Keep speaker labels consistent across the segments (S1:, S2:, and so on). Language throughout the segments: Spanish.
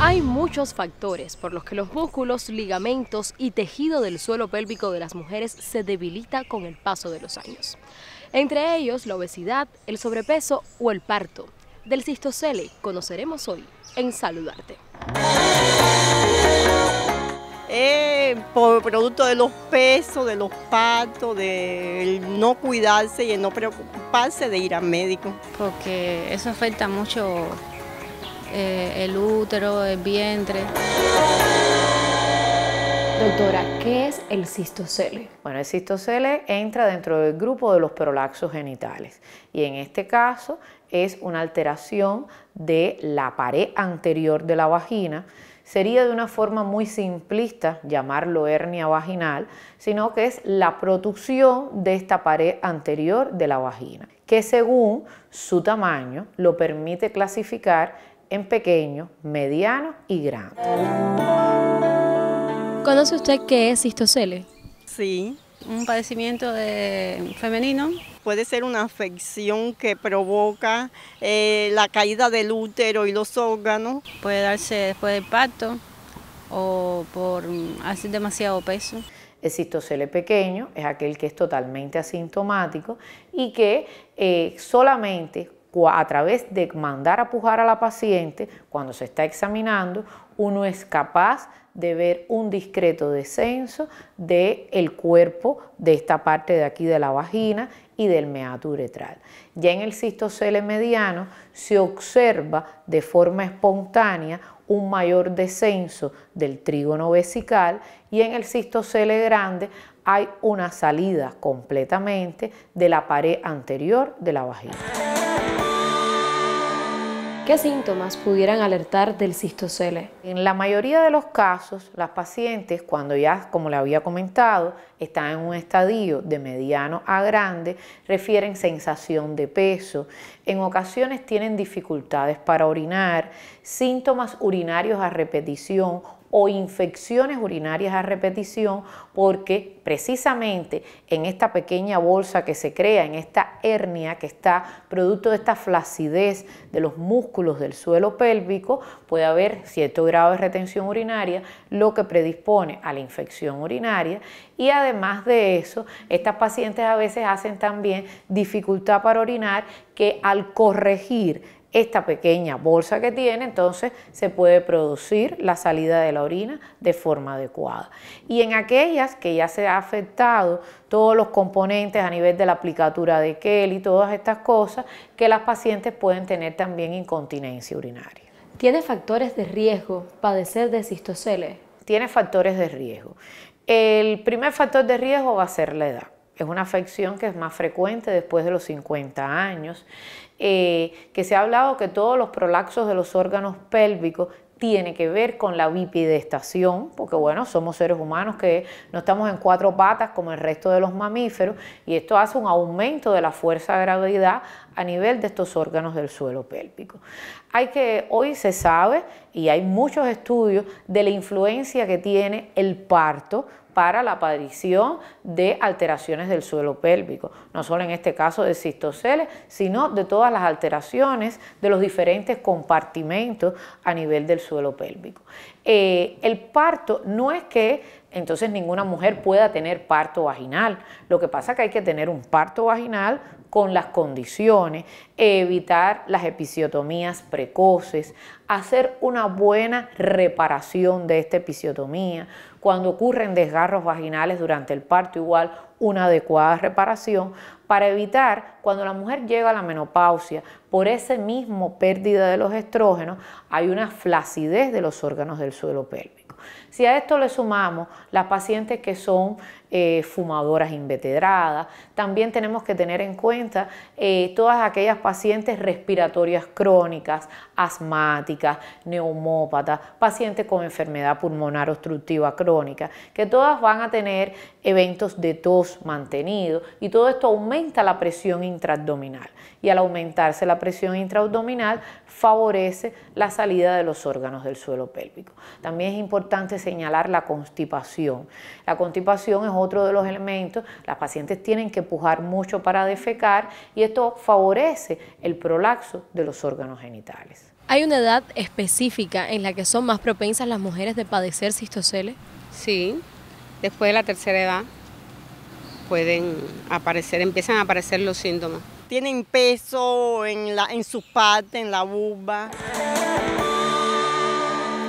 S1: Hay muchos factores por los que los músculos, ligamentos y tejido del suelo pélvico de las mujeres se debilita con el paso de los años. Entre ellos, la obesidad, el sobrepeso o el parto. Del cistocele conoceremos hoy en Saludarte.
S2: Por producto de los pesos, de los partos, de no cuidarse y el no preocuparse de ir al médico.
S3: Porque eso afecta mucho el útero, el vientre.
S1: Doctora, ¿qué es el cistocele?
S4: Bueno, el cistocele entra dentro del grupo de los prolapsos genitales y en este caso es una alteración de la pared anterior de la vagina. Sería de una forma muy simplista llamarlo hernia vaginal, sino que es la protrusión de esta pared anterior de la vagina, que según su tamaño lo permite clasificar en pequeño, mediano y grande.
S1: ¿Conoce usted qué es cistocele?
S2: Sí.
S3: Un padecimiento femenino.
S2: Puede ser una afección que provoca la caída del útero y los órganos.
S3: Puede darse después del parto o por hacer demasiado peso.
S4: El cistocele pequeño es aquel que es totalmente asintomático y que solamente a través de mandar a pujar a la paciente, cuando se está examinando, uno es capaz de ver un discreto descenso del cuerpo de esta parte de aquí de la vagina y del meato uretral. Ya en el cistocele mediano se observa de forma espontánea un mayor descenso del trígono vesical y en el cistocele grande hay una salida completamente de la pared anterior de la vagina.
S1: ¿Qué síntomas pudieran alertar del cistocele?
S4: En la mayoría de los casos, las pacientes, cuando ya, como le había comentado, están en un estadio de mediano a grande, refieren sensación de peso, en ocasiones tienen dificultades para orinar, síntomas urinarios a repetición o infecciones urinarias a repetición, porque precisamente en esta pequeña bolsa que se crea, en esta hernia que está producto de esta flacidez de los músculos del suelo pélvico, puede haber cierto grado de retención urinaria, lo que predispone a la infección urinaria y además de eso, estas pacientes a veces hacen también dificultad para orinar que al corregir esta pequeña bolsa que tiene, entonces se puede producir la salida de la orina de forma adecuada. Y en aquellas que ya se ha afectado todos los componentes a nivel de la aplicatura de Kelly y todas estas cosas, que las pacientes pueden tener también incontinencia urinaria.
S1: ¿Tiene factores de riesgo padecer de cistocele?
S4: Tiene factores de riesgo. El primer factor de riesgo va a ser la edad. Es una afección que es más frecuente después de los 50 años, que se ha hablado que todos los prolapsos de los órganos pélvicos tiene que ver con la bipedestación, porque bueno, somos seres humanos que no estamos en cuatro patas como el resto de los mamíferos y esto hace un aumento de la fuerza de gravedad a nivel de estos órganos del suelo pélvico. Hoy se sabe y hay muchos estudios de la influencia que tiene el parto para la aparición de alteraciones del suelo pélvico, no solo en este caso de cistocele, sino de todas las alteraciones de los diferentes compartimentos a nivel del suelo pélvico. El parto no es que entonces ninguna mujer pueda tener parto vaginal, lo que pasa es que hay que tener un parto vaginal con las condiciones, evitar las episiotomías precoces, hacer una buena reparación de esta episiotomía. Cuando ocurren desgarros vaginales durante el parto, igual una adecuada reparación para evitar cuando la mujer llega a la menopausia, por ese mismo pérdida de los estrógenos, hay una flacidez de los órganos del suelo pélvico. Si a esto le sumamos las pacientes que son fumadoras inveteradas, también tenemos que tener en cuenta todas aquellas pacientes respiratorias crónicas, asmáticas, neumópatas, pacientes con enfermedad pulmonar obstructiva crónica, que todas van a tener eventos de tos mantenido y todo esto aumenta la presión intraabdominal y al aumentarse la presión intraabdominal favorece la salida de los órganos del suelo pélvico. También es importante señalar la constipación. La constipación es otro de los elementos, las pacientes tienen que pujar mucho para defecar y esto favorece el prolapso de los órganos genitales.
S1: ¿Hay una edad específica en la que son más propensas las mujeres de padecer cistocele?
S5: Sí, después de la tercera edad empiezan a aparecer los síntomas.
S2: Tienen peso en sus partes, en la vulva.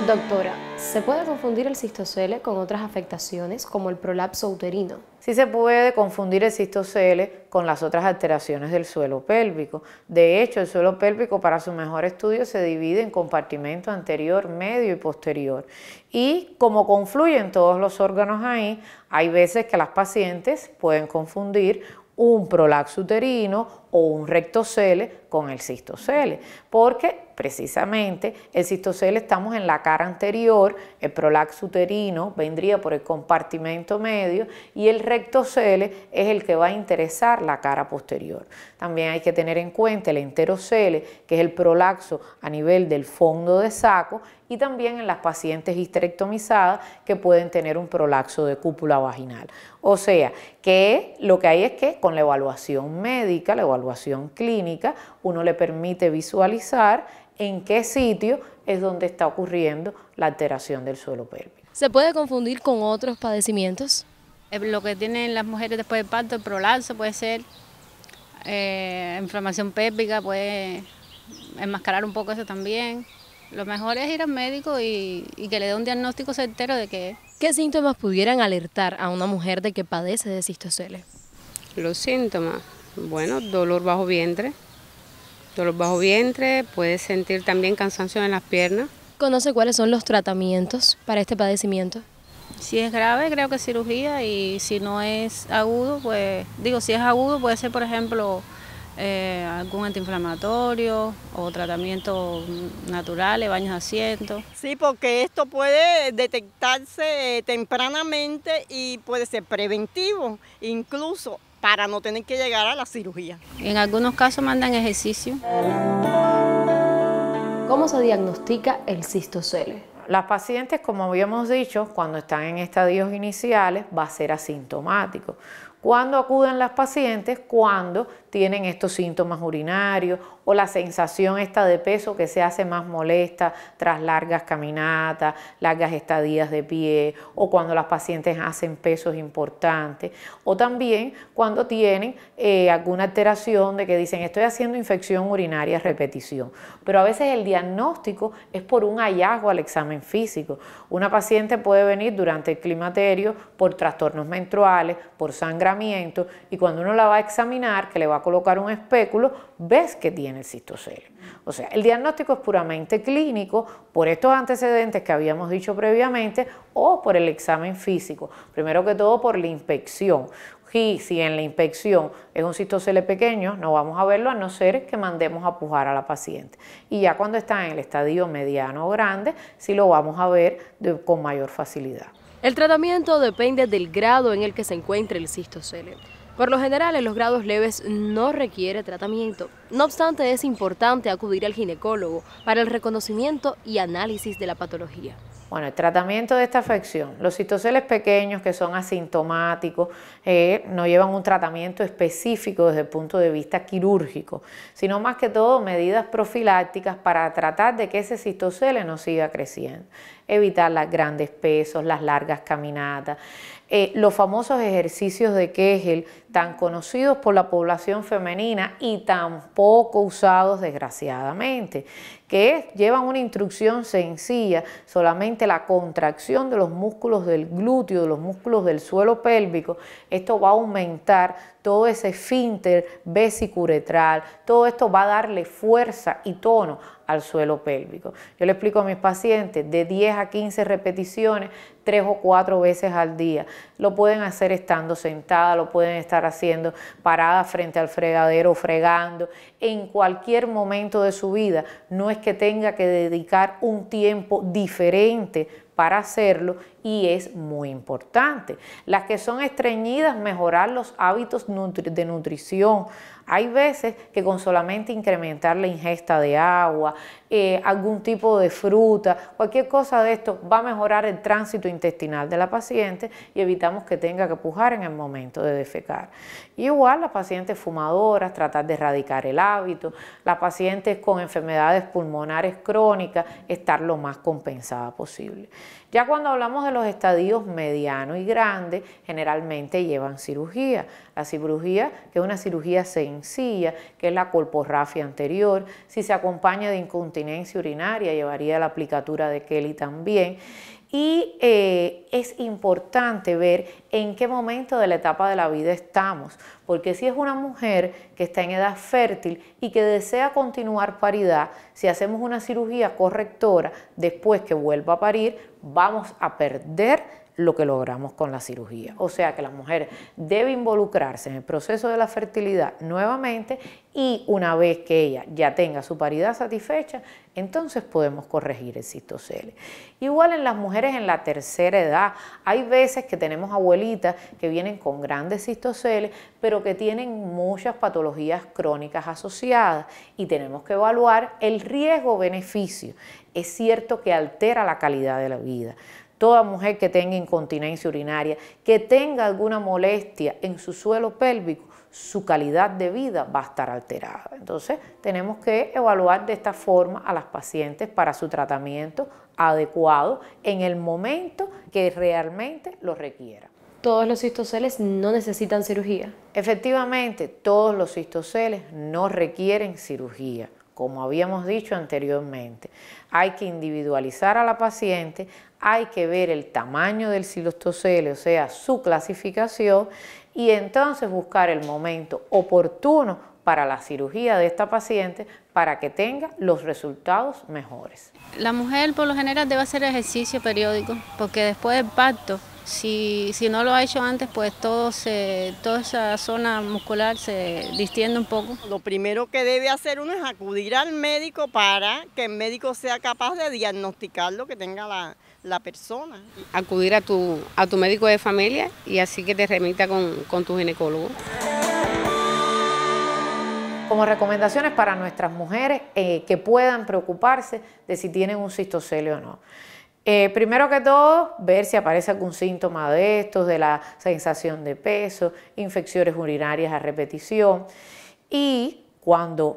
S1: Doctora, ¿se puede confundir el cistocele con otras afectaciones como el prolapso uterino?
S4: Sí se puede confundir el cistocele con las otras alteraciones del suelo pélvico. De hecho, el suelo pélvico para su mejor estudio se divide en compartimento anterior, medio y posterior. Y como confluyen todos los órganos ahí, hay veces que las pacientes pueden confundir un prolapso uterino o un rectocele con el cistocele, porque precisamente el cistocele estamos en la cara anterior, el prolapso uterino vendría por el compartimento medio y el rectocele es el que va a interesar la cara posterior. También hay que tener en cuenta el enterocele, que es el prolapso a nivel del fondo de saco, y también en las pacientes histerectomizadas que pueden tener un prolapso de cúpula vaginal. O sea, que lo que hay es que con la evaluación médica, la evaluación clínica, uno le permite visualizar en qué sitio es donde está ocurriendo la alteración del suelo pélvico.
S1: ¿Se puede confundir con otros padecimientos?
S3: Lo que tienen las mujeres después del parto, el prolapso puede ser, inflamación pélvica, puede enmascarar un poco eso también. Lo mejor es ir al médico y que le dé un diagnóstico certero de qué es.
S1: ¿Qué síntomas pudieran alertar a una mujer de que padece de cistocele?
S5: Los síntomas, bueno, dolor bajo vientre, puede sentir también cansancio en las piernas.
S1: ¿Conoce cuáles son los tratamientos para este padecimiento?
S3: Si es grave, creo que cirugía, y si no es agudo, si es agudo puede ser, por ejemplo, algún antiinflamatorio o tratamientos naturales, baños de asiento.
S2: Sí, porque esto puede detectarse tempranamente y puede ser preventivo, incluso para no tener que llegar a la cirugía.
S3: En algunos casos mandan ejercicio.
S1: ¿Cómo se diagnostica el cistocele?
S4: Las pacientes, como habíamos dicho, cuando están en estadios iniciales va a ser asintomático. ¿Cuándo acuden las pacientes? Cuando tienen estos síntomas urinarios o la sensación esta de peso que se hace más molesta tras largas caminatas, largas estadías de pie, o cuando las pacientes hacen pesos importantes, o también cuando tienen alguna alteración de que dicen estoy haciendo infección urinaria a repetición. Pero a veces el diagnóstico es por un hallazgo al examen físico. Una paciente puede venir durante el climaterio por trastornos menstruales, por sangramiento, y cuando uno la va a examinar, que le va a colocar un espéculo, ves que tiene el cistocele. O sea, el diagnóstico es puramente clínico por estos antecedentes que habíamos dicho previamente o por el examen físico. Primero que todo por la inspección. Y si en la inspección es un cistocele pequeño, no vamos a verlo a no ser que mandemos a pujar a la paciente. Y ya cuando está en el estadio mediano o grande, sí lo vamos a ver con mayor facilidad.
S1: El tratamiento depende del grado en el que se encuentre el cistocele. Por lo general, en los grados leves no requiere tratamiento. No obstante, es importante acudir al ginecólogo para el reconocimiento y análisis de la patología.
S4: Bueno, el tratamiento de esta afección, los cistoceles pequeños que son asintomáticos no llevan un tratamiento específico desde el punto de vista quirúrgico, sino más que todo medidas profilácticas para tratar de que ese cistocele no siga creciendo. Evitar los grandes pesos, las largas caminatas, los famosos ejercicios de Kegel, tan conocidos por la población femenina y tan poco usados desgraciadamente, que llevan una instrucción sencilla, solamente la contracción de los músculos del glúteo, de los músculos del suelo pélvico. Esto va a aumentar todo ese esfínter vesicuretral, todo esto va a darle fuerza y tono al suelo pélvico. Yo le explico a mis pacientes de 10 a 15 repeticiones 3 o 4 veces al día. Lo pueden hacer estando sentada, lo pueden estar haciendo parada frente al fregadero, fregando, en cualquier momento de su vida. No es que tenga que dedicar un tiempo diferente para hacerlo y es muy importante. Las que son estreñidas, mejorar los hábitos de nutrición. Hay veces que con solamente incrementar la ingesta de agua, algún tipo de fruta, cualquier cosa de esto va a mejorar el tránsito intestinal de la paciente y evitamos que tenga que pujar en el momento de defecar. Igual las pacientes fumadoras, tratar de erradicar el hábito, las pacientes con enfermedades pulmonares crónicas, estar lo más compensada posible. Ya cuando hablamos de los estadios medianos y grandes, generalmente llevan cirugía. La cirugía, que es una cirugía sencilla, que es la colporrafia anterior. Si se acompaña de incontinencia urinaria, llevaría la aplicatura de Kelly también. Y es importante ver en qué momento de la etapa de la vida estamos, porque si es una mujer que está en edad fértil y que desea continuar paridad, si hacemos una cirugía correctora después que vuelva a parir, vamos a perder lo que logramos con la cirugía. O sea que la mujer debe involucrarse en el proceso de la fertilidad nuevamente y una vez que ella ya tenga su paridad satisfecha, entonces podemos corregir el cistocele. Igual en las mujeres en la tercera edad, hay veces que tenemos abuelitas que vienen con grandes cistoceles, pero que tienen muchas patologías crónicas asociadas y tenemos que evaluar el riesgo-beneficio. Es cierto que altera la calidad de la vida. Toda mujer que tenga incontinencia urinaria, que tenga alguna molestia en su suelo pélvico, su calidad de vida va a estar alterada. Entonces tenemos que evaluar de esta forma a las pacientes para su tratamiento adecuado en el momento que realmente lo requiera.
S1: ¿Todos los cistoceles no necesitan cirugía?
S4: Efectivamente, todos los cistoceles no requieren cirugía. Como habíamos dicho anteriormente, hay que individualizar a la paciente, hay que ver el tamaño del cistocele, o sea, su clasificación, y entonces buscar el momento oportuno para la cirugía de esta paciente para que tenga los resultados mejores.
S3: La mujer por lo general debe hacer ejercicio periódico, porque después del parto, si no lo ha hecho antes, pues toda esa zona muscular se distiende un poco.
S2: Lo primero que debe hacer uno es acudir al médico para que el médico sea capaz de diagnosticar lo que tenga la persona.
S5: Acudir a tu médico de familia y así que te remita con tu ginecólogo.
S4: Como recomendaciones para nuestras mujeres que puedan preocuparse de si tienen un cistocele o no. Primero que todo, ver si aparece algún síntoma de estos, de la sensación de peso, infecciones urinarias a repetición y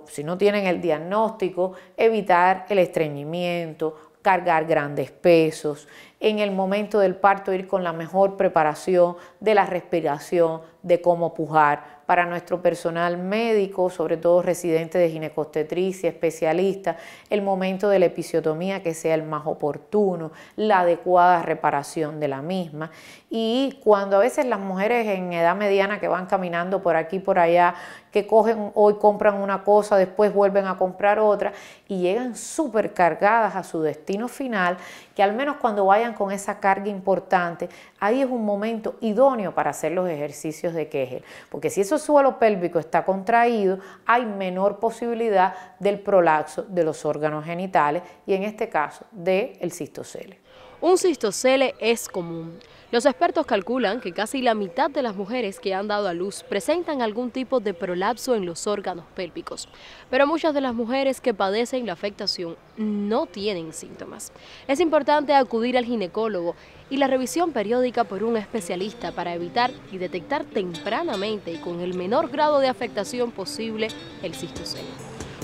S4: si no tienen el diagnóstico, evitar el estreñimiento, cargar grandes pesos, en el momento del parto ir con la mejor preparación de la respiración, de cómo pujar. Para nuestro personal médico, sobre todo residentes de ginecobstetricia, especialistas, el momento de la episiotomía que sea el más oportuno, la adecuada reparación de la misma. Y cuando a veces las mujeres en edad mediana que van caminando por aquí y por allá, que hoy compran una cosa, después vuelven a comprar otra y llegan súper cargadas a su destino final, que al menos cuando vayan con esa carga importante, ahí es un momento idóneo para hacer los ejercicios de Kegel, porque si ese suelo pélvico está contraído, hay menor posibilidad del prolapso de los órganos genitales y en este caso del cistocele.
S1: Un cistocele es común. Los expertos calculan que casi la mitad de las mujeres que han dado a luz presentan algún tipo de prolapso en los órganos pélvicos, pero muchas de las mujeres que padecen la afectación no tienen síntomas. Es importante acudir al ginecólogo y la revisión periódica por un especialista para evitar y detectar tempranamente y con el menor grado de afectación posible el cistocele.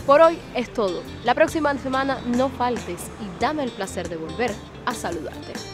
S1: Por hoy es todo. La próxima semana no faltes y dame el placer de volver a saludarte.